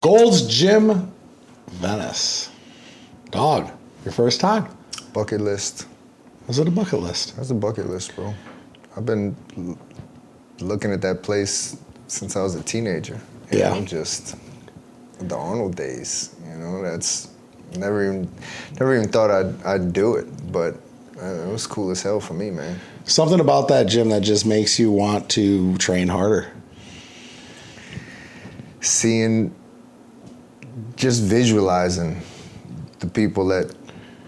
Gold's Gym, Venice. Dog, your first time. Bucket list. Was it a bucket list? That's a bucket list, bro. I've been looking at that place since I was a teenager. You know, just the Arnold days. You know, that's never even thought I'd do it, but it was cool as hell for me, man. Something about that gym that just makes you want to train harder. Just visualizing the people that,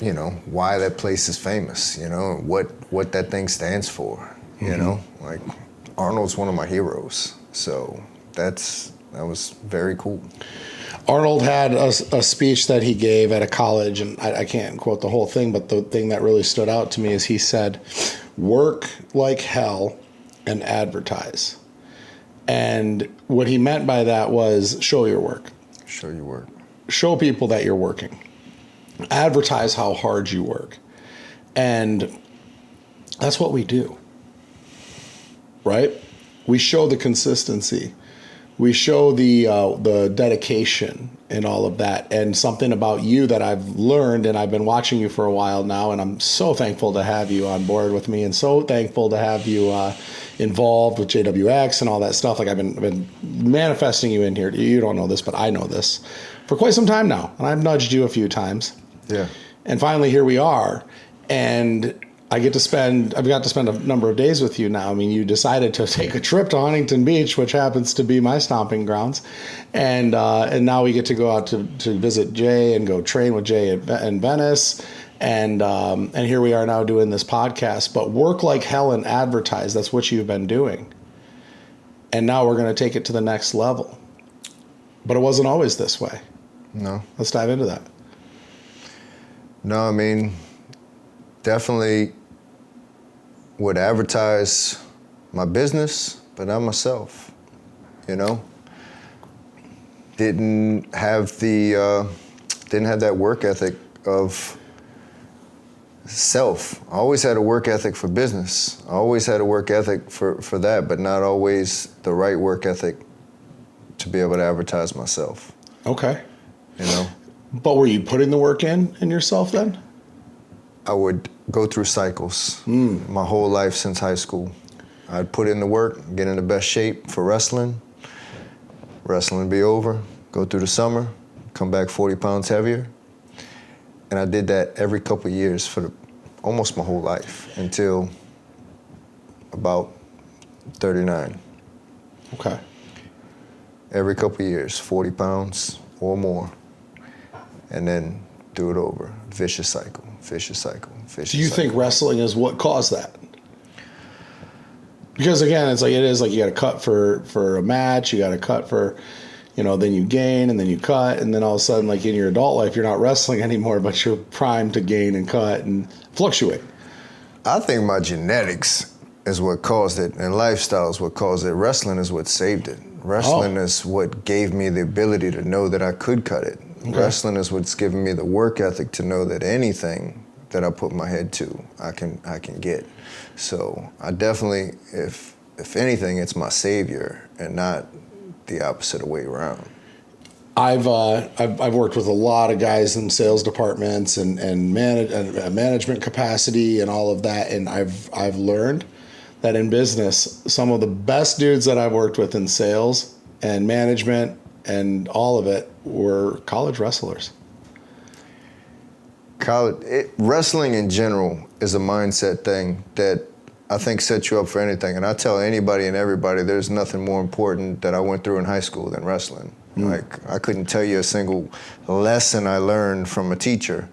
you know, why that place is famous, you know, what that thing stands for, you know, like Arnold's one of my heroes. So that was very cool. Arnold had a speech that he gave at a college, and I can't quote the whole thing, but the thing that really stood out to me is he said, work like hell and advertise. And what he meant by that was show your work. Show your work. Show people that you're working. Advertise how hard you work. And that's what we do, right? We show the consistency. We show the dedication and all of that. And something about you that I've learned, and I've been watching you for a while now, and I'm so thankful to have you on board with me, and so thankful to have you involved with JWX and all that stuff. Like I've been manifesting you in here. You don't know this, but I know this for quite some time now. And I've nudged you a few times. Yeah. And finally here we are. And I've got to spend a number of days with you now. I mean, you decided to take a trip to Huntington Beach, which happens to be my stomping grounds. And now we get to go out to visit Jay and go train with Jay in Venice. And here we are now doing this podcast. But work like hell and advertise, that's what you've been doing. And now we're going to take it to the next level. But it wasn't always this way. No. Let's dive into that. No, I mean, definitely would advertise my business, but not myself, you know? Didn't have that work ethic of self. I always had a work ethic for business. I always had a work ethic for that, but not always the right work ethic to be able to advertise myself. Okay. You know? But were you putting the work in yourself then? I would go through cycles my whole life since high school. I'd put in the work, get in the best shape for wrestling. Wrestling would be over, go through the summer, come back 40 pounds heavier. And I did that every couple of years for almost my whole life until about 39. Okay. Every couple of years, 40 pounds or more. And then do it over. Vicious cycle, vicious cycle, vicious cycle. Do you think wrestling is what caused that? Because again, it is like you got to cut for a match, you got to cut for, you know, then you gain and then you cut, and then all of a sudden, like in your adult life, you're not wrestling anymore, but you're primed to gain and cut and fluctuate. I think my genetics is what caused it, and lifestyle is what caused it. Wrestling is what saved it. Wrestling is what gave me the ability to know that I could cut it. Okay. Wrestling is what's given me the work ethic to know that anything that I put my head to, I can get. So I definitely, if anything, it's my savior and not the opposite way around. I've worked with a lot of guys in sales departments and management capacity and all of that, and I've learned that in business, some of the best dudes that I've worked with in sales and management and all of it were college wrestlers. Wrestling in general is a mindset thing that I think sets you up for anything. And I tell anybody and everybody there's nothing more important that I went through in high school than wrestling. Like, I couldn't tell you a single lesson I learned from a teacher,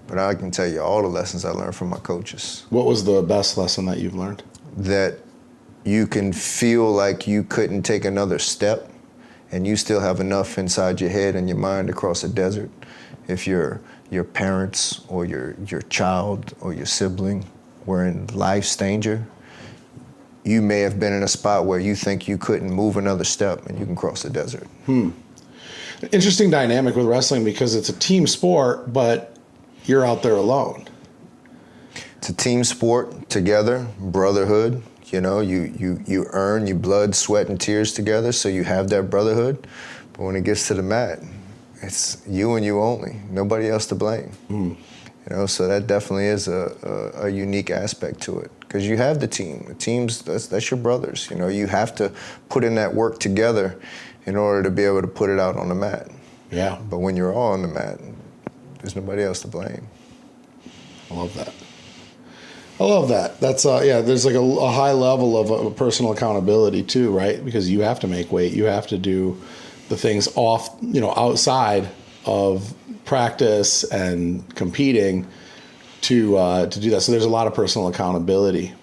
but I can tell you all the lessons I learned from my coaches. What was the best lesson that you've learned? That you can feel like you couldn't take another step and you still have enough inside your head and your mind to cross a desert. If your parents or your child or your sibling were in life's danger, you may have been in a spot where you think you couldn't move another step and you can cross the desert. Interesting dynamic with wrestling because it's a team sport, but you're out there alone. It's a team sport together, brotherhood. You know, you earn your blood, sweat, and tears together, so you have that brotherhood. But when it gets to the mat, it's you and you only. Nobody else to blame. You know, so that definitely is a unique aspect to it. Because you have the team. The team's, that's your brothers. You know, you have to put in that work together in order to be able to put it out on the mat. Yeah. But when you're all on the mat, there's nobody else to blame. I love that. I love that. That's yeah. There's like a high level of personal accountability too, right? Because you have to make weight. You have to do the things off, you know, outside of practice and competing to do that. So there's a lot of personal accountability.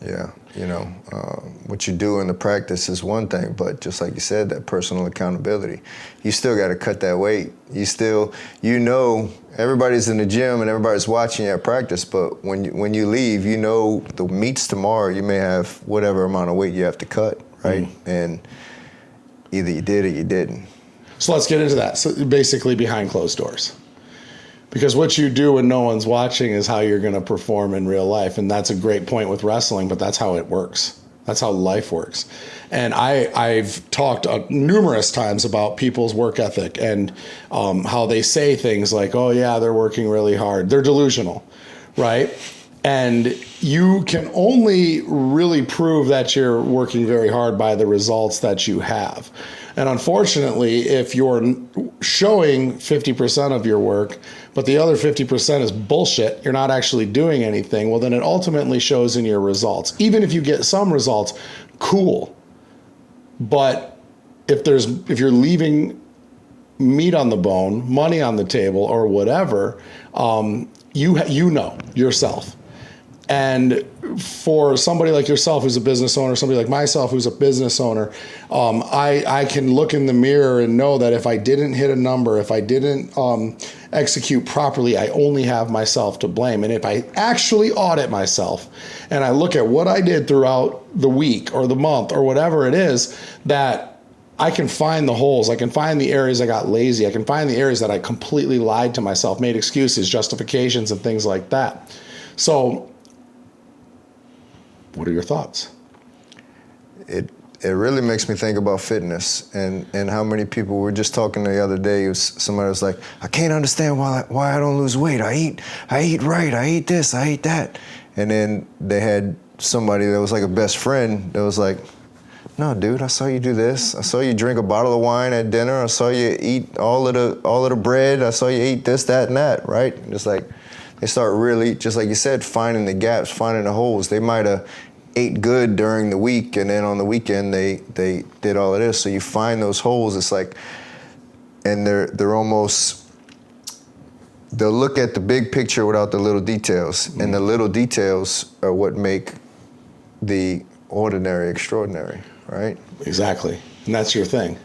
Yeah, you know, what you do in the practice is one thing, but just like you said, that personal accountability, you still got to cut that weight. You still, you know, everybody's in the gym and everybody's watching you at practice, but when you leave, you know, the meets tomorrow, you may have whatever amount of weight you have to cut, right? And either you did or you didn't. So let's get into that. So basically behind closed doors. Because what you do when no one's watching is how you're going to perform in real life. And that's a great point with wrestling, but that's how it works. That's how life works. And I've talked numerous times about people's work ethic and how they say things like, oh, yeah, they're working really hard. They're delusional, right? And you can only really prove that you're working very hard by the results that you have. And unfortunately, if you're showing 50% of your work, but the other 50% is bullshit, you're not actually doing anything, well, then it ultimately shows in your results. Even if you get some results, cool. But if you're leaving meat on the bone, money on the table, or whatever, you know yourself. And for somebody like yourself who's a business owner, somebody like myself who's a business owner, I can look in the mirror and know that if I didn't hit a number, if I didn't execute properly, I only have myself to blame. And if I actually audit myself and I look at what I did throughout the week or the month or whatever it is, that I can find the holes. I can find the areas I got lazy. I can find the areas that I completely lied to myself, made excuses, justifications, and things like that. So what are your thoughts? It really makes me think about fitness and how many people were just talking the other day. Somebody was like, I can't understand why I don't lose weight. I eat right. I eat this. I eat that. And then they had somebody that was like a best friend that was like, no, dude, I saw you do this. I saw you drink a bottle of wine at dinner. I saw you eat all of the bread. I saw you eat this, that, and that, right? And it's like, they start really, just like you said, finding the gaps, finding the holes. They might have ate good during the week, and then on the weekend they did all of this. So you find those holes. It's like, and they're almost, they'll look at the big picture without the little details, and the little details are what make the ordinary extraordinary, right? Exactly, and that's your thing.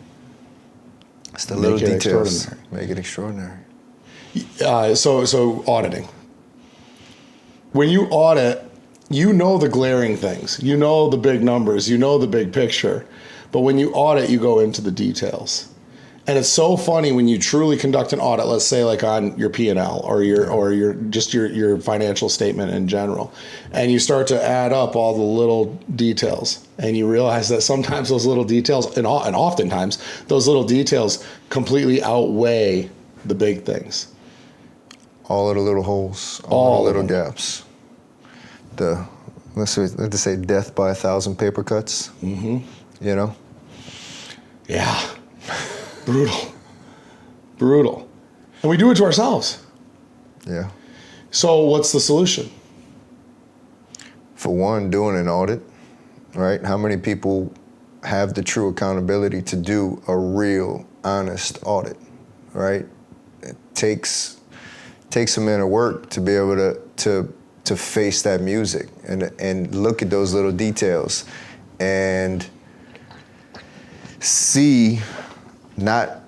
It's the little details make it extraordinary. So auditing. When you audit, you know the glaring things. You know the big numbers. You know the big picture. But when you audit, you go into the details. And it's so funny when you truly conduct an audit, let's say like on your P&L or your financial statement in general, and you start to add up all the little details, and you realize that sometimes those little details, and oftentimes those little details completely outweigh the big things. All of the little holes, all the little gaps. Let's say death by 1,000 paper cuts. You know? Yeah. Brutal. And we do it to ourselves. Yeah. So what's the solution? For one, doing an audit, right? How many people have the true accountability to do a real, honest audit, right? It takes some inner work to be able to face that music and look at those little details and see not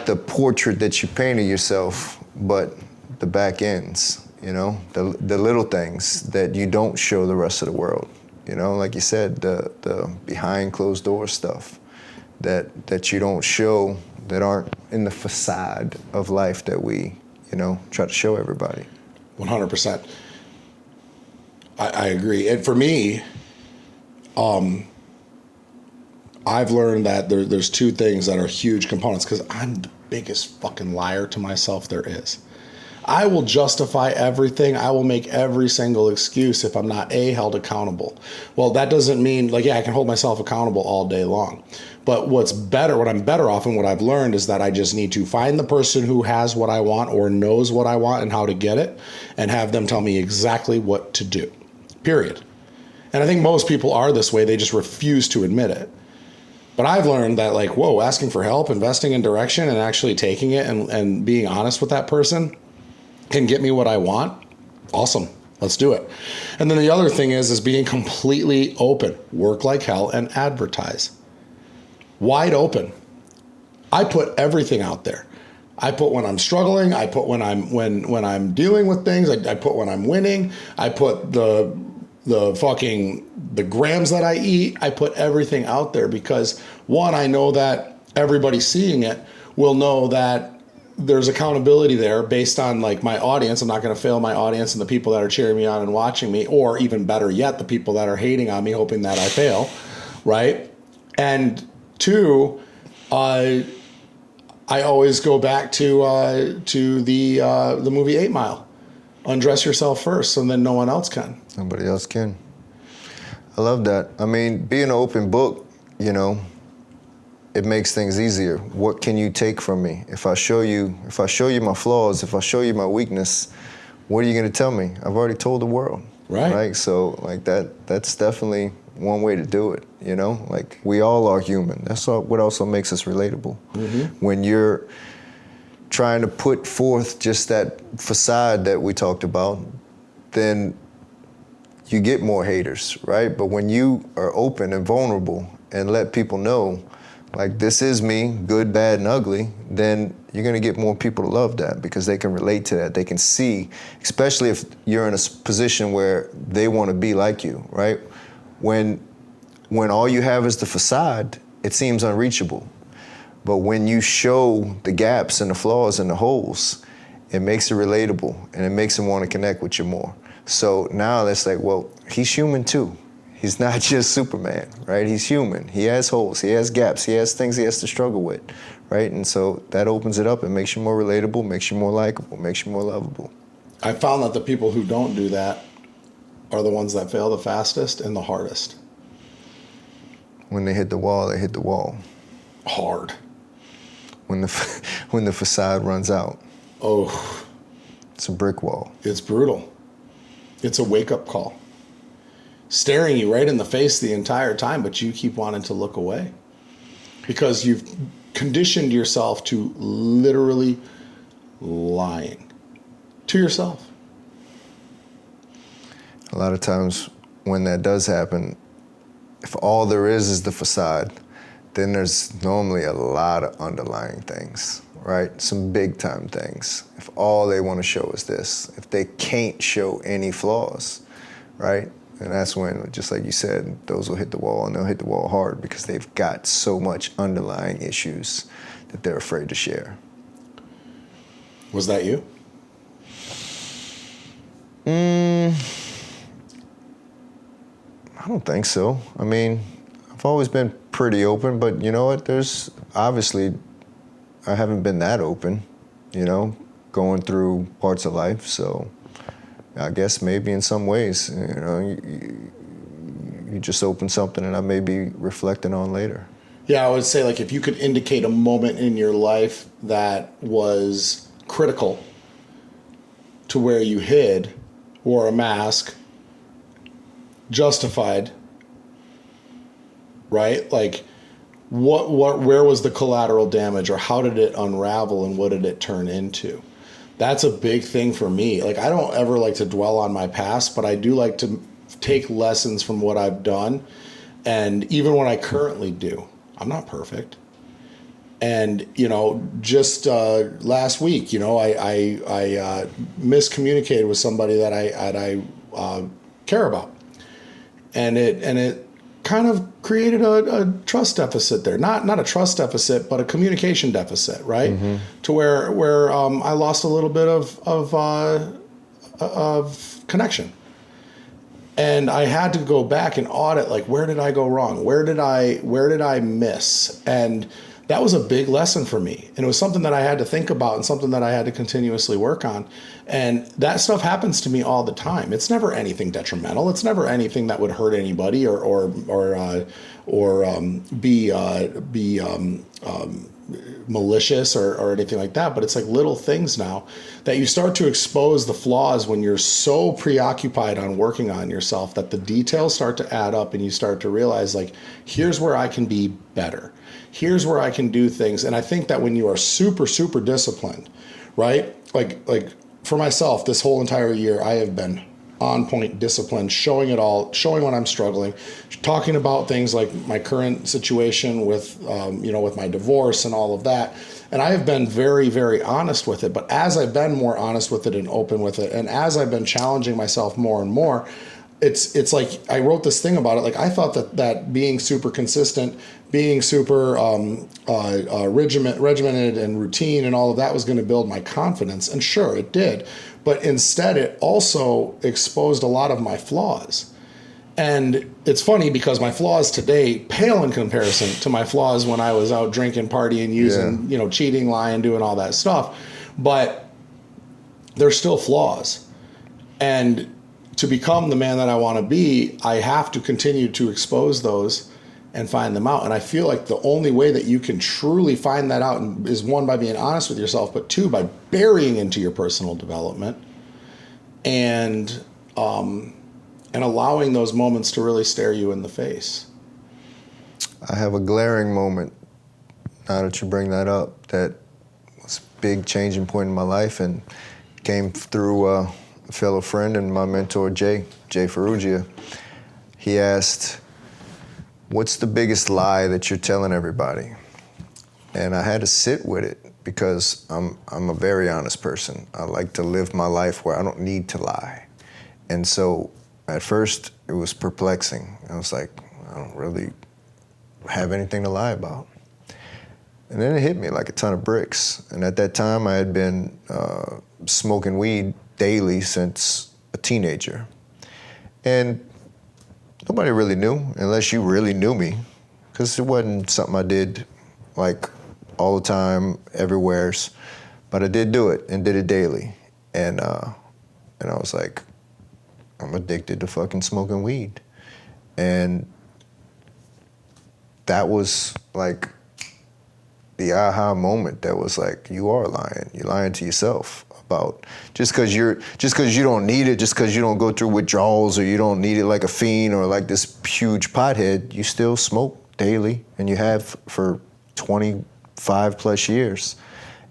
the portrait that you painted yourself, but the back ends, you know, the little things that you don't show the rest of the world. You know, like you said, the behind closed doors stuff that you don't show, that aren't in the facade of life that we, you know, try to show everybody. 100%. I agree. And for me, I've learned that there's two things that are huge components, because I'm the biggest fucking liar to myself there is. I will justify everything. I will make every single excuse if I'm not held accountable. Well, that doesn't mean I can hold myself accountable all day long. But what I'm better off and what I've learned is that I just need to find the person who has what I want or knows what I want and how to get it, and have them tell me exactly what to do. Period. And I think most people are this way. They just refuse to admit it. But I've learned that asking for help, investing in direction, and actually taking it and being honest with that person can get me what I want. Awesome. Let's do it. And then the other thing is being completely open. Work like hell and advertise. Wide open. I put everything out there. I put when I'm struggling. I put when I'm dealing with things. I put when I'm winning. I put the grams that I eat. I put everything out there because, one, I know that everybody seeing it will know that there's accountability there based on my audience. I'm not going to fail my audience and the people that are cheering me on and watching me, or even better yet, the people that are hating on me, hoping that I fail, right? And two, I always go back to the movie 8 Mile. Undress yourself first, so then no one else can. Nobody else can. I love that. I mean, being an open book, it makes things easier. What can you take from me? If I show you my flaws, if I show you my weakness, what are you going to tell me? I've already told the world. Right. So that's definitely one way to do it. We all are human. That's what also makes us relatable. Mm-hmm. When you're trying to put forth just that facade that we talked about, then you get more haters, right? But when you are open and vulnerable and let people know, this is me, good, bad, and ugly, then you're going to get more people to love that because they can relate to that. They can see, especially if you're in a position where they want to be like you, right? When all you have is the facade, it seems unreachable. But when you show the gaps and the flaws and the holes, it makes it relatable and it makes them want to connect with you more. So now it's he's human too. He's not just Superman, right? He's human. He has holes, he has gaps, he has things he has to struggle with, right? And so that opens it up and makes you more relatable, makes you more likable, makes you more lovable. I found that the people who don't do that are the ones that fail the fastest and the hardest. When they hit the wall, they hit the wall. Hard. When the facade runs out. Oh. It's a brick wall. It's brutal. It's a wake-up call. Staring you right in the face the entire time, but you keep wanting to look away. Because you've conditioned yourself to literally lying to yourself. A lot of times when that does happen, if all there is the facade, then there's normally a lot of underlying things, right? Some big time things. If all they want to show is this, if they can't show any flaws, right? And that's when, just like you said, those will hit the wall, and they'll hit the wall hard because they've got so much underlying issues that they're afraid to share. Was that you? I don't think so. I mean, I've always been pretty open, but you know what? There's obviously, I haven't been that open, going through parts of life. So I guess maybe in some ways, you just open something and I may be reflecting on later. Yeah, I would say if you could indicate a moment in your life that was critical to where you hid, wore a mask, justified, right? Where was the collateral damage, or how did it unravel and what did it turn into? That's a big thing for me. I don't ever like to dwell on my past, but I do like to take lessons from what I've done. And even what I currently do, I'm not perfect. And, just last week, I miscommunicated with somebody that I care about. And it kind of created a trust deficit there. Not a trust deficit, but a communication deficit, right? Mm-hmm. To where I lost a little bit of connection. And I had to go back and audit, like, where did I go wrong? Where did I miss? And that was a big lesson for me. And it was something that I had to think about and something that I had to continuously work on. And that stuff happens to me all the time. It's never anything detrimental. It's never anything that would hurt anybody or be malicious or anything like that. But it's like little things now that you start to expose the flaws when you're so preoccupied on working on yourself that the details start to add up and you start to realize, like, here's where I can be better. Here's where I can do things. And I think that when you are super, super disciplined, right? Like for myself, this whole entire year, I have been on point disciplined, showing it all, showing when I'm struggling, talking about things like my current situation with, with my divorce and all of that. And I have been very, very honest with it. But as I've been more honest with it and open with it, and as I've been challenging myself more and more, it's like I wrote this thing about it. Like, I thought that being super consistent, being super regimented and routine and all of that was going to build my confidence. And sure, it did. But instead, it also exposed a lot of my flaws. And it's funny because my flaws today pale in comparison to my flaws when I was out drinking, partying, using, cheating, lying, doing all that stuff. But they're still flaws. And to become the man that I want to be, I have to continue to expose those and find them out. And I feel like the only way that you can truly find that out is, one, by being honest with yourself, but two, by burying into your personal development and allowing those moments to really stare you in the face. I have a glaring moment, now that you bring that up, that was a big changing point in my life and came through a fellow friend and my mentor, Jay Ferrugia. He asked, what's the biggest lie that you're telling everybody? And I had to sit with it because I'm a very honest person. I like to live my life where I don't need to lie. And so at first it was perplexing. I was like, I don't really have anything to lie about. And then it hit me like a ton of bricks. And at that time I had been smoking weed daily since a teenager. And nobody really knew, unless you really knew me, because it wasn't something I did like all the time, everywheres. But I did do it and did it daily. And I was like, I'm addicted to fucking smoking weed. And that was like the aha moment that was like, you are lying. You're lying to yourself about just because you don't need it, just because you don't go through withdrawals or you don't need it like a fiend or like this huge pothead, you still smoke daily and you have for 25 plus years.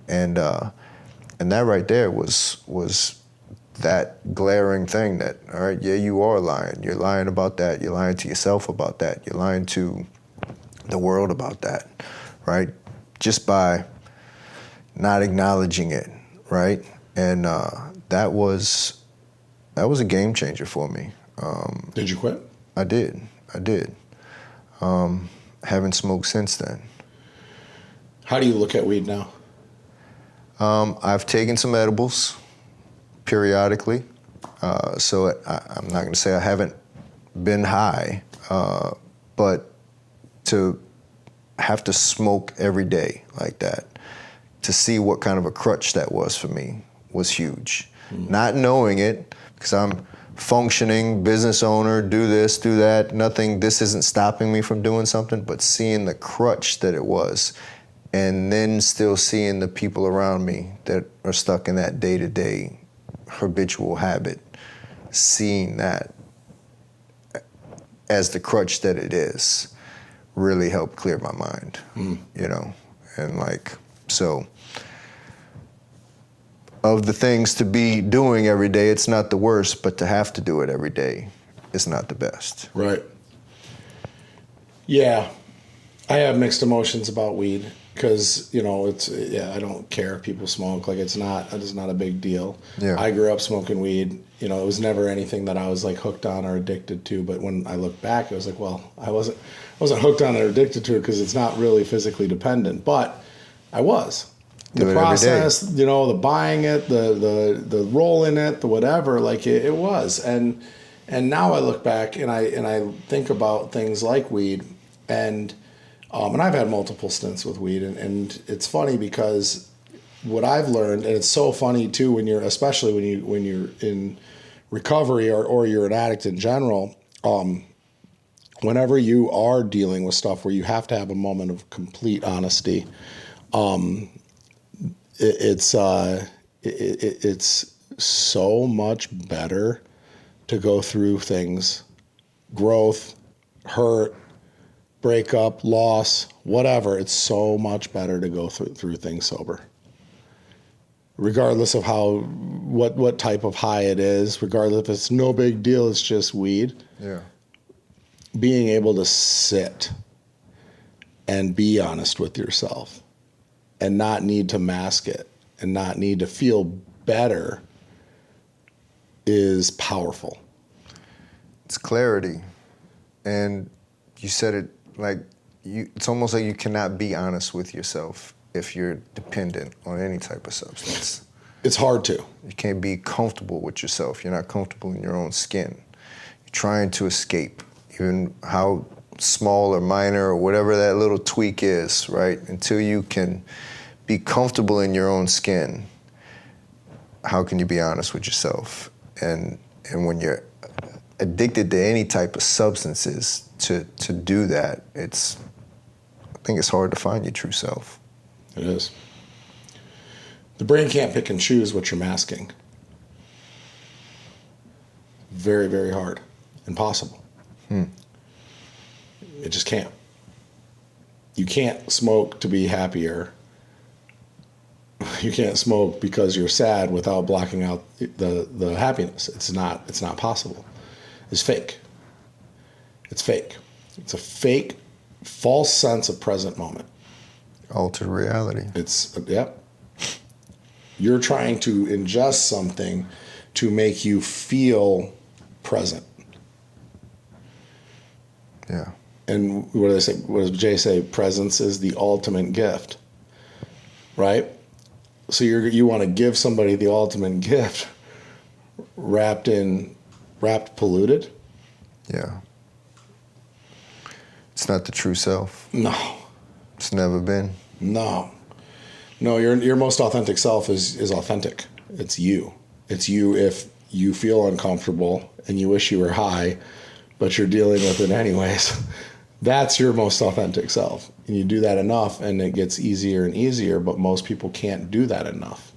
And that right there was that glaring thing that, all right, yeah, you are lying. You're lying about that. You're lying to yourself about that. You're lying to the world about that, right? Just by not acknowledging it, right? And that was a game changer for me. Did you quit? I did. Haven't smoked since then. How do you look at weed now? I've taken some edibles periodically, so I'm not going to say I haven't been high, but to have to smoke every day like that, to see what kind of a crutch that was for me was huge. Not knowing it, because I'm functioning business owner, do this, do that, nothing, this isn't stopping me from doing something, but seeing the crutch that it was, and then still seeing the people around me that are stuck in that day-to-day habitual habit, seeing that as the crutch that it is, really helped clear my mind, and like, so of the things to be doing every day, it's not the worst, but to have to do it every day is not the best. Right. Yeah. I have mixed emotions about weed because, I don't care if people smoke. Like, it's not a big deal. Yeah. I grew up smoking weed. It was never anything that I was like hooked on or addicted to. But when I look back, it was like, well, I wasn't hooked on or addicted to it because it's not really physically dependent, but I was. The process, the buying it, the roll in it, the whatever, like it was. And And now I look back and I think about things like weed, and I've had multiple stints with weed, and it's funny because what I've learned, and it's so funny too when you're, especially when you're in recovery or you're an addict in general, whenever you are dealing with stuff where you have to have a moment of complete honesty, it's so much better to go through things, growth, hurt, breakup, loss, whatever. It's so much better to go through things sober, regardless of what type of high it is, regardless if it's no big deal, it's just weed. Yeah. Being able to sit and be honest with yourself and not need to mask it and not need to feel better is powerful. It's clarity. And you said it like it's almost like you cannot be honest with yourself if you're dependent on any type of substance. It's hard to. You can't be comfortable with yourself. You're not comfortable in your own skin. You're trying to escape, even how small or minor or whatever that little tweak is, right? Until you can be comfortable in your own skin, how can you be honest with yourself? And when you're addicted to any type of substances, to do that, I think it's hard to find your true self. It is. The brain can't pick and choose what you're masking. Very, very hard. Impossible. It just can't. You can't smoke to be happier. You can't smoke because you're sad without blocking out the happiness. It's not possible. It's fake. It's fake. It's a fake, false sense of present moment. Altered reality. Yep. You're trying to ingest something to make you feel present. Yeah. And what do they say? What does Jay say? Presence is the ultimate gift, right? So you want to give somebody the ultimate gift, wrapped polluted. Yeah. It's not the true self. No. It's never been. No. Your most authentic self is authentic. It's you. It's you if you feel uncomfortable and you wish you were high, but you're dealing with it anyways. That's your most authentic self. And you do that enough and it gets easier and easier, but most people can't do that enough.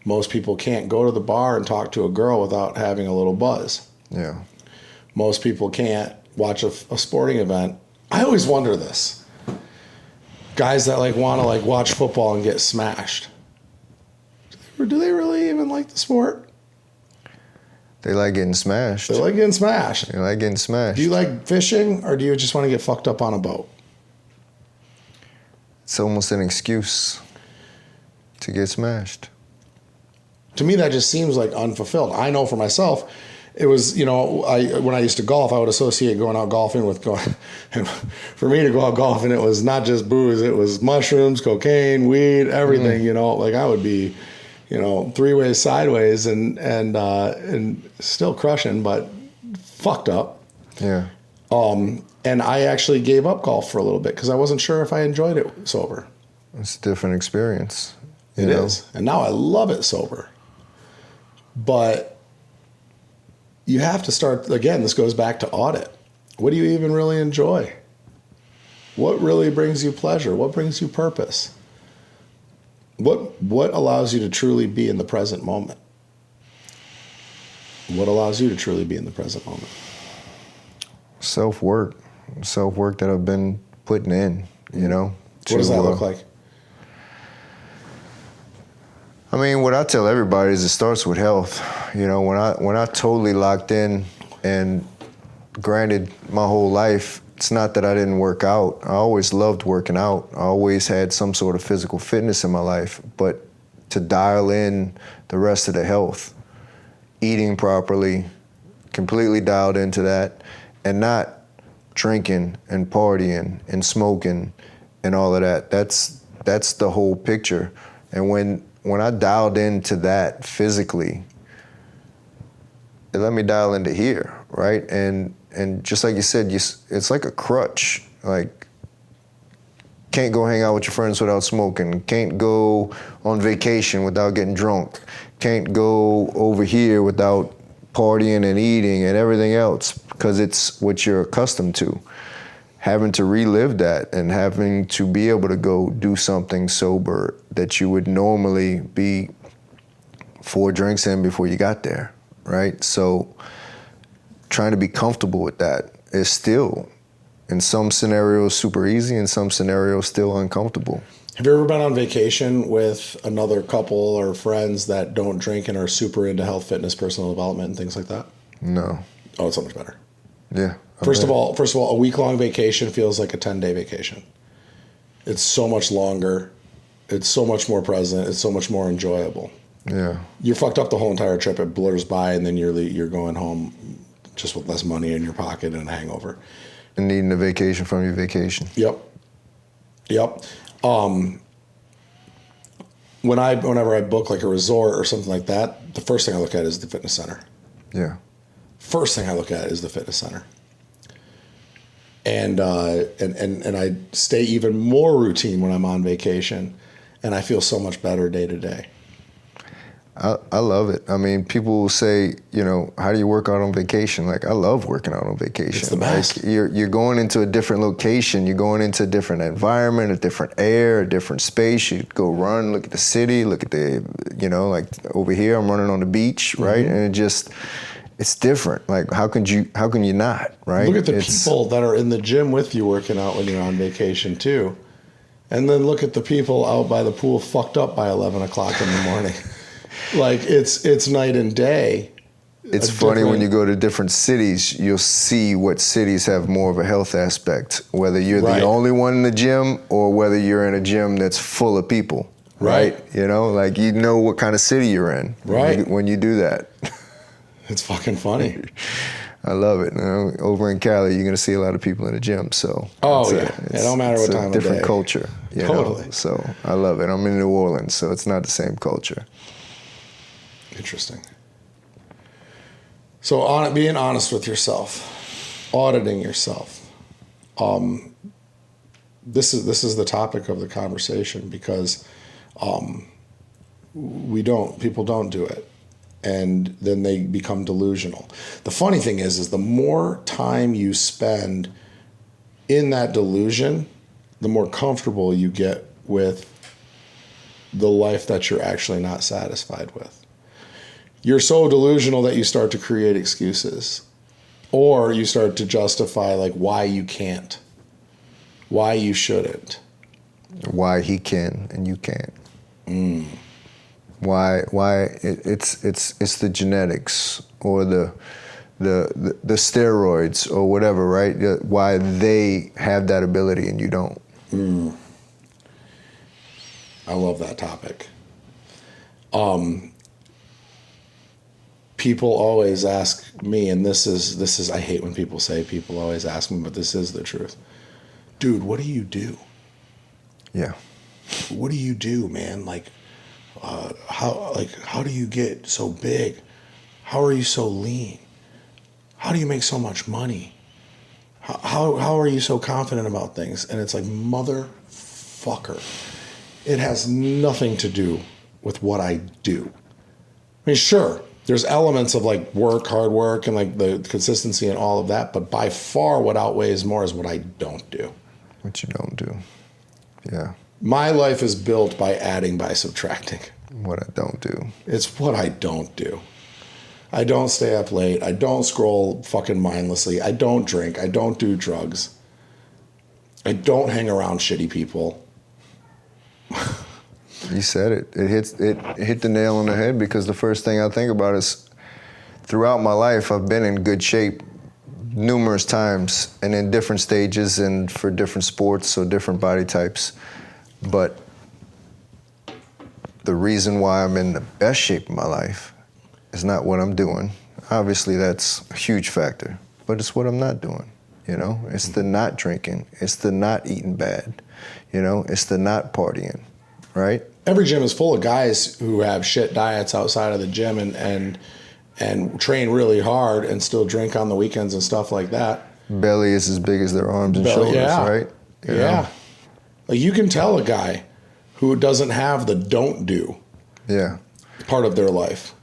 Most people can't go to the bar and talk to a girl without having a little buzz. Yeah. Most people can't watch a sporting event. I always wonder this. Guys that want to watch football and get smashed. Or do they really even like the sport? They like getting smashed. They like getting smashed. They like getting smashed. Do you like fishing or do you just want to get fucked up on a boat? It's almost an excuse to get smashed. To me, that just seems like unfulfilled. I know for myself, it was, when I used to golf, I would associate going out golfing with going. And for me to go out golfing, it was not just booze. It was mushrooms, cocaine, weed, everything. I would be, 3 ways sideways and still crushing, but fucked up. Yeah. And I actually gave up golf for a little bit because I wasn't sure if I enjoyed it sober. It's a different experience. It is. And now I love it sober. But you have to start, again, this goes back to audit. What do you even really enjoy? What really brings you pleasure? What brings you purpose? What allows you to truly be in the present moment? What allows you to truly be in the present moment? Self-work that I've been putting in, What does that look like? I mean, what I tell everybody is it starts with health. When I totally locked in, and granted, my whole life, it's not that I didn't work out. I always loved working out. I always had some sort of physical fitness in my life. But to dial in the rest of the health, eating properly, completely dialed into that, and not drinking and partying and smoking and all of that. That's the whole picture. And when I dialed into that physically, it let me dial into here. right? And just like you said, it's like a crutch. Like, can't go hang out with your friends without smoking. Can't go on vacation without getting drunk. Can't go over here without partying and eating and everything else, because it's what you're accustomed to. Having to relive that and having to be able to go do something sober that you would normally be 4 drinks in before you got there, right? So trying to be comfortable with that is still, in some scenarios, super easy, in some scenarios, still uncomfortable. Have you ever been on vacation with another couple or friends that don't drink and are super into health, fitness, personal development, and things like that? No. Oh, it's so much better. Yeah. First of all, a week-long vacation feels like a 10-day vacation. It's so much longer. It's so much more present. It's so much more enjoyable. Yeah. You're fucked up the whole entire trip. It blurs by, and then you're going home just with less money in your pocket and a hangover. And needing a vacation from your vacation. Yep. Whenever I book like a resort or something like that, the first thing I look at is the fitness center. Yeah. First thing I look at is the fitness center. And I stay even more routine when I'm on vacation, and I feel so much better day to day. I love it. I mean, people will say, how do you work out on vacation? Like, I love working out on vacation. It's the best. Like, you're going into a different location. You're going into a different environment, a different air, a different space. You go run, look at the city, look at the, like over here, I'm running on the beach, right? And it's different. Like, how can you not, right? Look at the people that are in the gym with you working out when you're on vacation too. And then look at the people out by the pool fucked up by 11 o'clock in the morning. Like, it's night and day. It's funny when you go to different cities, you'll see what cities have more of a health aspect, whether you're the only one in the gym or whether you're in a gym that's full of people, right? Like, what kind of city you're in when you do that. It's fucking funny. I love it. Over in Cali, you're going to see a lot of people in the gym. So it don't matter what time of day. It's a different culture. Totally. So I love it. I'm in New Orleans, so it's not the same culture. Interesting. So being honest with yourself, auditing yourself. This is the topic of the conversation because people don't do it. And then they become delusional. The funny thing is the more time you spend in that delusion, the more comfortable you get with the life that you're actually not satisfied with. You're so delusional that you start to create excuses, or you start to justify like why you can't, why you shouldn't, why he can and you can't. Why it's the genetics or the steroids or whatever, right? Why they have that ability and you don't. I love that topic. People always ask me, and this is I hate when people say people always ask me, but this is the truth. Dude, what do you do? Yeah. What do you do, man? Like, how do you get so big? How are you so lean? How do you make so much money? How are you so confident about things? And it's like, motherfucker, it has nothing to do with what I do. I mean, sure, there's elements of like hard work and like the consistency and all of that, but by far what outweighs more is what I don't do. What you don't do. Yeah. My life is built by adding, by subtracting. What I don't do. It's what I don't do. I don't stay up late. I don't scroll fucking mindlessly. I don't drink. I don't do drugs. I don't hang around shitty people. You said it. It hit the nail on the head, because the first thing I think about is throughout my life I've been in good shape numerous times and in different stages and for different sports or different body types. But the reason why I'm in the best shape of my life is not what I'm doing. Obviously, that's a huge factor, but it's what I'm not doing. It's the not drinking. It's the not eating bad. It's the not partying, right? Every gym is full of guys who have shit diets outside of the gym, and and train really hard and still drink on the weekends and stuff like that. Belly is as big as their arms and shoulders, right? You know? Like you can tell a guy who doesn't have the don't do part of their life.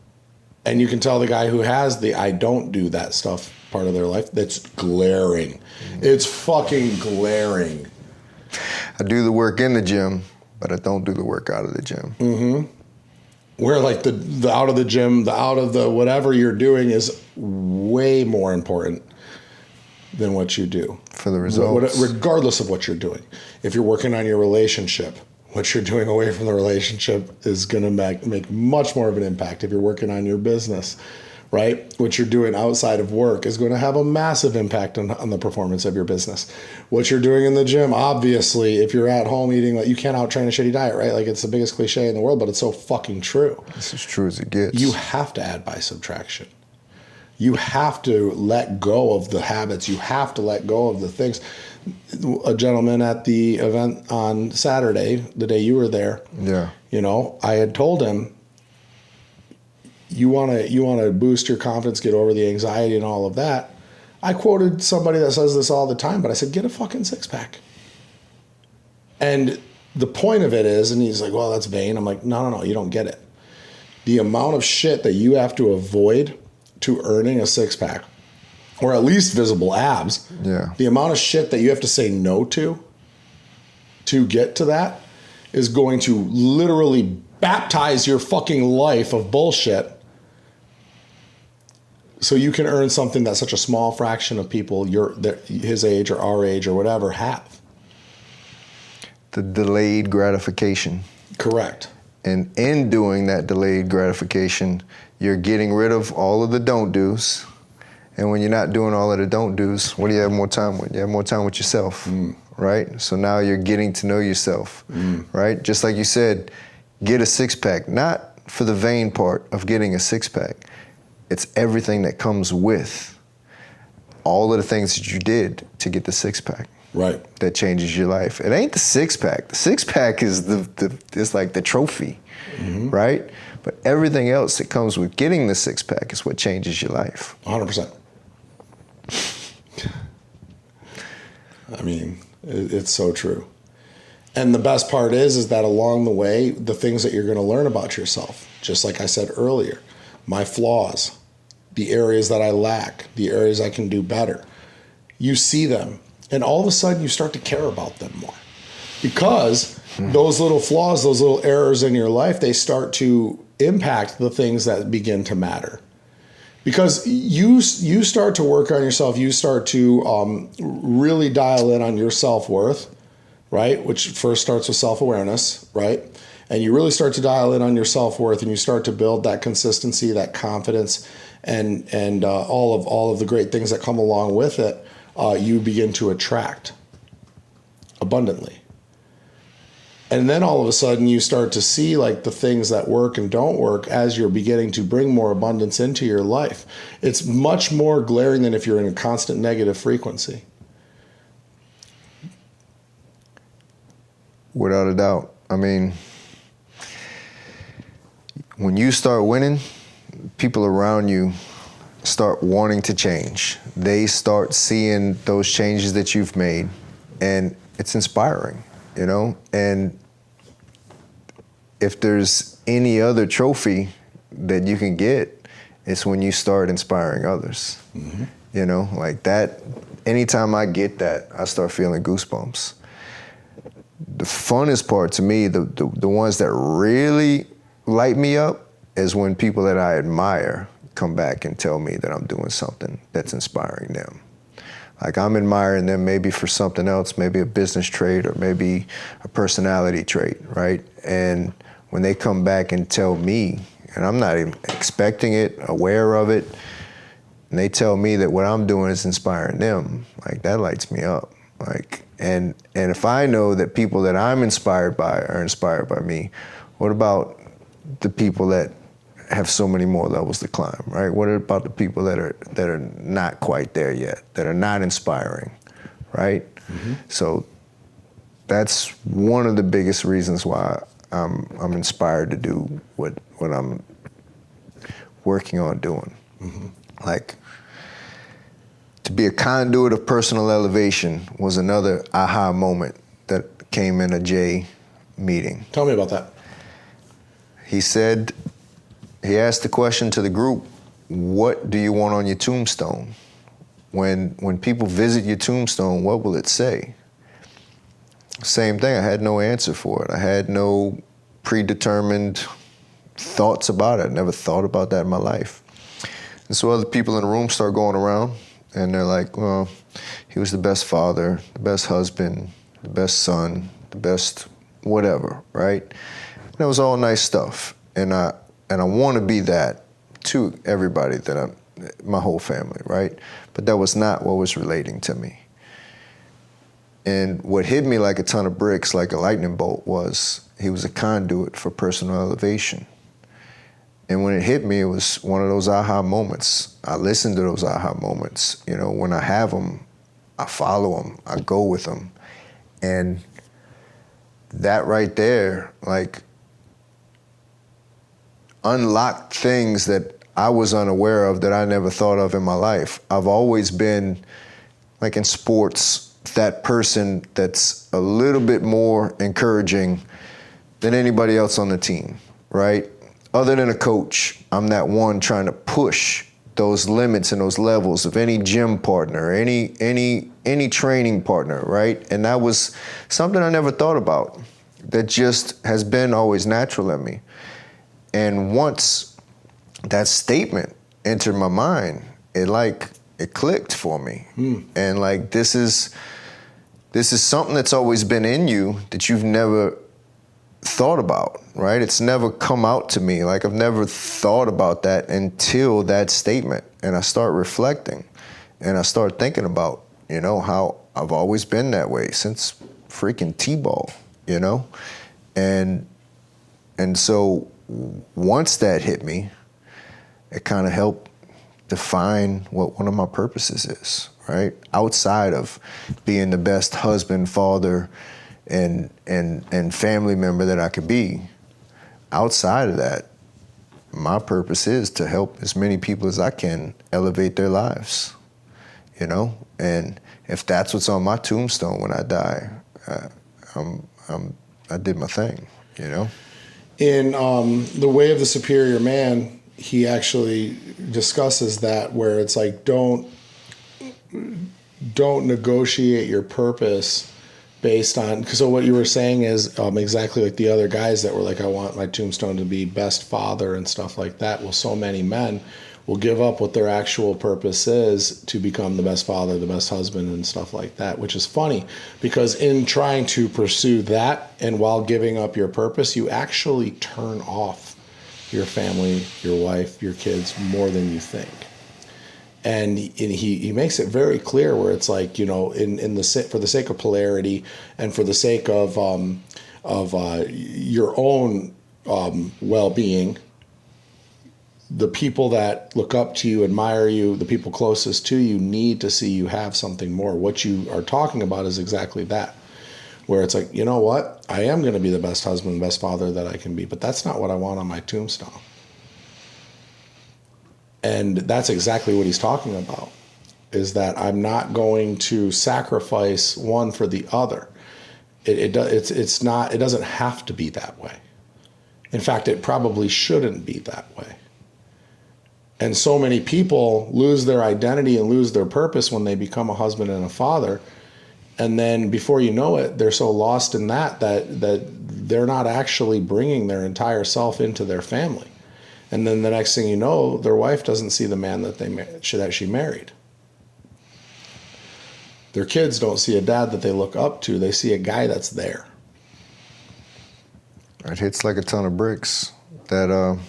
And you can tell the guy who has the I don't do that stuff part of their life that's glaring. It's fucking glaring. I do the work in the gym, but I don't do the work out of the gym. Mm-hmm. Where like the out of the gym, the out of the whatever you're doing is way more important than what you do. For the results. Regardless of what you're doing. If you're working on your relationship, what you're doing away from the relationship is going to make much more of an impact. If you're working on your business, right? What you're doing outside of work is going to have a massive impact on the performance of your business. What you're doing in the gym, obviously, if you're at home eating, like you can't out-train a shitty diet, right? Like it's the biggest cliche in the world, but it's so fucking true. It's as true as it gets. You have to add by subtraction. You have to let go of the habits. You have to let go of the things. A gentleman at the event on Saturday, the day you were there, you know, I had told him, you want to boost your confidence, get over the anxiety and all of that. I quoted somebody that says this all the time, but I said, get a fucking six-pack. And the point of it is, and he's like, well, that's vain. I'm like, no, you don't get it. The amount of shit that you have to avoid to earning a six-pack, or at least visible abs, the amount of shit that you have to say no to get to that is going to literally baptize your fucking life of bullshit so you can earn something that such a small fraction of people his age or our age or whatever have. The delayed gratification. Correct. And in doing that delayed gratification, you're getting rid of all of the don't do's. And when you're not doing all of the don't do's, what do you have more time with? You have more time with yourself, right? So now you're getting to know yourself, right? Just like you said, get a six-pack, not for the vain part of getting a six-pack. It's everything that comes with all of the things that you did to get the six-pack. Right. That changes your life. It ain't the six-pack. The six-pack is it's like the trophy, right? But everything else that comes with getting the six-pack is what changes your life. 100%. I mean, it's so true. And the best part is that along the way, the things that you're going to learn about yourself, just like I said earlier, my flaws, the areas that I lack, the areas I can do better, you see them. And all of a sudden, you start to care about them more. Because those little flaws, those little errors in your life, they start to impact the things that begin to matter. Because you start to work on yourself, you start to really dial in on your self-worth, right? Which first starts with self-awareness, right? And you really start to dial in on your self-worth, and you start to build that consistency, that confidence, and all of the great things that come along with it. You begin to attract abundantly. And then all of a sudden you start to see like the things that work and don't work as you're beginning to bring more abundance into your life. It's much more glaring than if you're in a constant negative frequency. Without a doubt. I mean, when you start winning, people around you start wanting to change. They start seeing those changes that you've made, and it's inspiring, you know? And if there's any other trophy that you can get, it's when you start inspiring others. You know, like that, anytime I get that, I start feeling goosebumps. The funnest part to me, the ones that really light me up, is when people that I admire come back and tell me that I'm doing something that's inspiring them. Like I'm admiring them maybe for something else, maybe a business trait or maybe a personality trait, right? And when they come back and tell me, and I'm not even expecting it, aware of it, and they tell me that what I'm doing is inspiring them, like that lights me up. Like, and if I know that people that I'm inspired by are inspired by me, what about the people that have so many more levels to climb, right? What about the people that are not quite there yet, that are not inspiring, right? So that's one of the biggest reasons why I'm inspired to do what I'm working on doing. Like, to be a conduit of personal elevation was another aha moment that came in a Jay meeting. Tell me about that. He asked the question to the group, what do you want on your tombstone? When people visit your tombstone, what will it say? Same thing, I had no answer for it. I had no predetermined thoughts about it. I never thought about that in my life. And so other people in the room start going around, and they're like, well, he was the best father, the best husband, the best son, the best whatever, right? And it was all nice stuff. And I want to be that to everybody my whole family, right? But that was not what was relating to me. And what hit me like a ton of bricks, like a lightning bolt, was he was a conduit for personal elevation. And when it hit me, it was one of those aha moments. I listen to those aha moments. You know, when I have them, I follow them, I go with them. And that right there, like, unlocked things that I was unaware of that I never thought of in my life. I've always been, like in sports, that person that's a little bit more encouraging than anybody else on the team, right? Other than a coach, I'm that one trying to push those limits and those levels of any gym partner, any training partner, right? And that was something I never thought about that just has been always natural in me. And once that statement entered my mind, it clicked for me. And like, this is something that's always been in you that you've never thought about, right? It's never come out to me. Like, I've never thought about that until that statement. And I start reflecting and I start thinking about, you know, how I've always been that way since freaking T-ball, you know? And so once that hit me, it kind of helped define what one of my purposes is, right? Outside of being the best husband, father, and family member that I could be, outside of that, my purpose is to help as many people as I can elevate their lives, you know? And if that's what's on my tombstone when I die, I did my thing, you know? In The Way of the Superior Man, he actually discusses that, where it's like, don't negotiate your purpose based on, so what you were saying is exactly like the other guys that were like, I want my tombstone to be best father and stuff like that. Well, so many men will give up what their actual purpose is to become the best father, the best husband, and stuff like that, which is funny because in trying to pursue that and while giving up your purpose, you actually turn off your family, your wife, your kids more than you think. And he makes it very clear where it's like, you know, for the sake of polarity and for the sake of your own well-being, the people that look up to you, admire you, the people closest to you need to see you have something more. What you are talking about is exactly that, where it's like, you know what? I am going to be the best husband, best father that I can be, but that's not what I want on my tombstone. And that's exactly what he's talking about, is that I'm not going to sacrifice one for the other. It doesn't have to be that way. In fact, it probably shouldn't be that way. And so many people lose their identity and lose their purpose when they become a husband and a father. And then before you know it, they're so lost in that they're not actually bringing their entire self into their family. And then the next thing you know, their wife doesn't see the man that she married. Their kids don't see a dad that they look up to. They see a guy that's there. It hits like a ton of bricks. That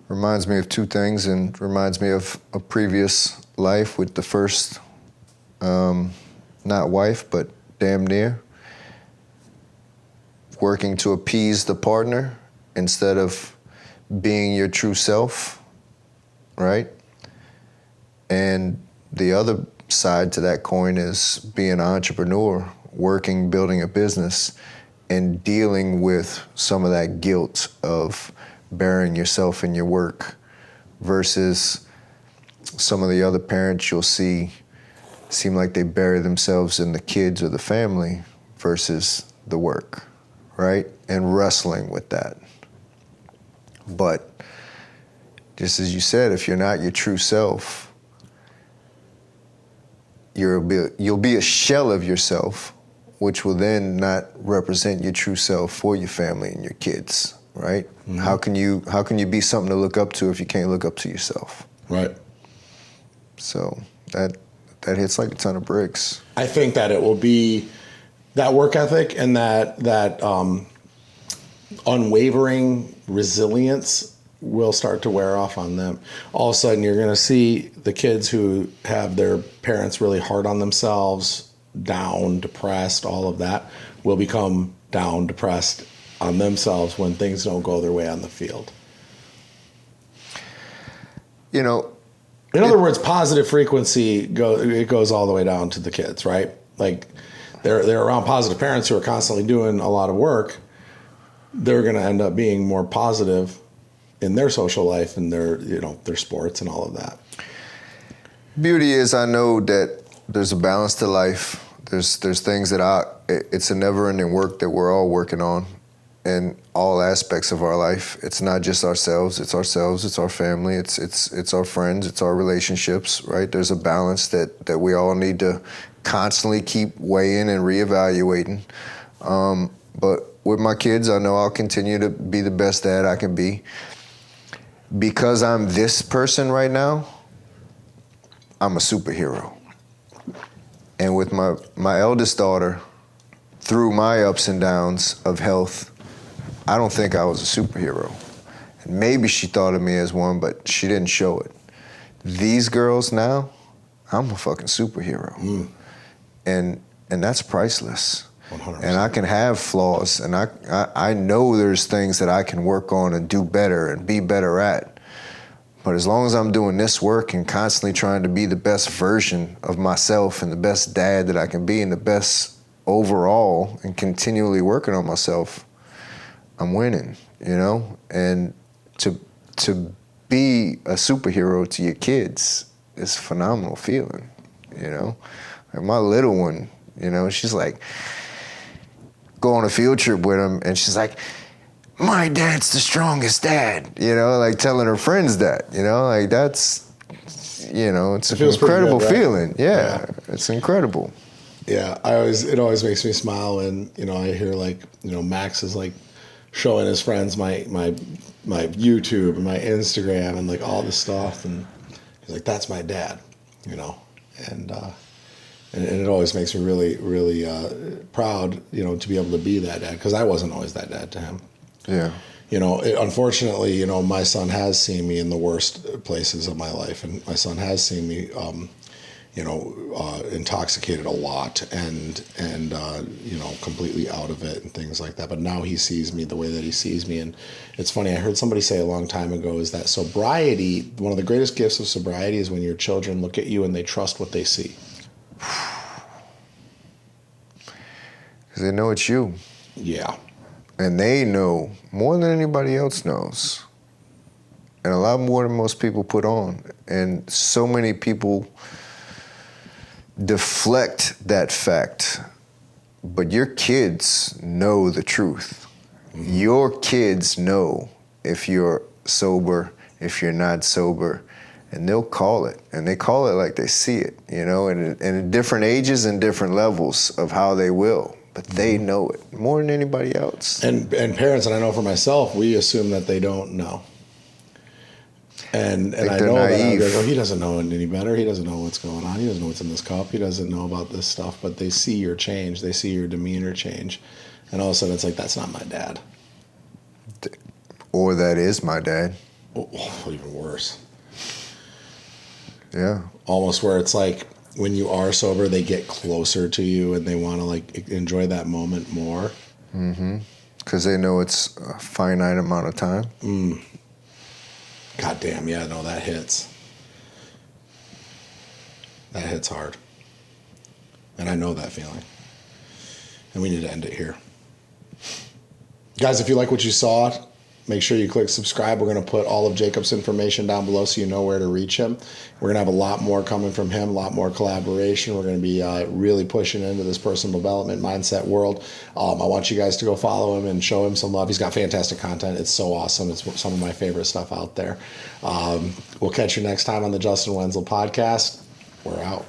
reminds me of two things, and reminds me of a previous life with the first, not wife, but damn near, working to appease the partner instead of being your true self, right? And the other side to that coin is being an entrepreneur, working, building a business, and dealing with some of that guilt of burying yourself in your work versus some of the other parents you'll see seem like they bury themselves in the kids or the family versus the work, right? And wrestling with that. But just as you said, if you're not your true self, you'll be a shell of yourself, which will then not represent your true self for your family and your kids, right? Mm-hmm. How can you be something to look up to if you can't look up to yourself? Right. So that hits like a ton of bricks. I think that it will be that work ethic and that unwavering resilience will start to wear off on them. All of a sudden, you're going to see the kids who have their parents really hard on themselves, down, depressed, all of that, will become down, depressed on themselves when things don't go their way on the field. You know, in other words, positive frequency goes all the way down to the kids, right? Like they're around positive parents who are constantly doing a lot of work. They're going to end up being more positive in their social life and their sports and all of that. Beauty is, I know that there's a balance to life. There's things that it's a never-ending work that we're all working on in all aspects of our life. It's not just ourselves, it's our family, it's our friends, it's our relationships, right? There's a balance that we all need to constantly keep weighing and reevaluating. But with my kids, I know I'll continue to be the best dad I can be. Because I'm this person right now, I'm a superhero. And with my eldest daughter, through my ups and downs of health, I don't think I was a superhero. And maybe she thought of me as one, but she didn't show it. These girls now, I'm a fucking superhero. Mm. And that's priceless. 100%. And I can have flaws, and I know there's things that I can work on and do better and be better at. But as long as I'm doing this work and constantly trying to be the best version of myself and the best dad that I can be and the best overall and continually working on myself, I'm winning, you know? And to be a superhero to your kids is a phenomenal feeling, you know? Like my little one, you know, she's like, go on a field trip with him, and she's like, my dad's the strongest dad, you know, like telling her friends that, you know, like that's, you know, it's an incredible good, right? Feeling. Yeah, it's incredible. Yeah, it always makes me smile when, you know, I hear like, you know, Max is like showing his friends my YouTube and my Instagram and like all this stuff, and he's like, that's my dad, you know, and it always makes me really, really proud, you know, to be able to be that dad, because I wasn't always that dad to him. Yeah. You know, unfortunately, you know, my son has seen me in the worst places of my life, and my son has seen me, you know, intoxicated a lot and you know, completely out of it and things like that. But now he sees me the way that he sees me. And it's funny, I heard somebody say a long time ago is that sobriety, one of the greatest gifts of sobriety is when your children look at you and they trust what they see. Because they know it's you. Yeah. And they know more than anybody else knows. And a lot more than most people put on. And so many people deflect that fact. But your kids know the truth. Mm-hmm. Your kids know if you're sober, if you're not sober, and they'll call it. And they call it like they see it, you know, and in different ages and different levels of how they will. But they know it more than anybody else. And parents, and I know for myself, we assume that they don't know. And I know naive. That well, he doesn't know any better. He doesn't know what's going on. He doesn't know what's in this cup. He doesn't know about this stuff. But they see your change. They see your demeanor change. And all of a sudden, it's like, that's not my dad. Or that is my dad. Oh, even worse. Yeah. Almost where it's like, when you are sober, they get closer to you and they want to like enjoy that moment more. Mm-hmm. Because they know it's a finite amount of time. Mm. God damn, yeah, no, that hits. That hits hard. And I know that feeling. And we need to end it here. Guys, if you like what you saw, Make sure you click subscribe. We're going to put all of Jacob's information down below so you know where to reach him. We're going to have a lot more coming from him, a lot more collaboration. We're going to be really pushing into this personal development mindset world. I want you guys to go follow him and show him some love. He's got fantastic content. It's so awesome. It's some of my favorite stuff out there. We'll catch you next time on the Justin Wenzel podcast. We're out.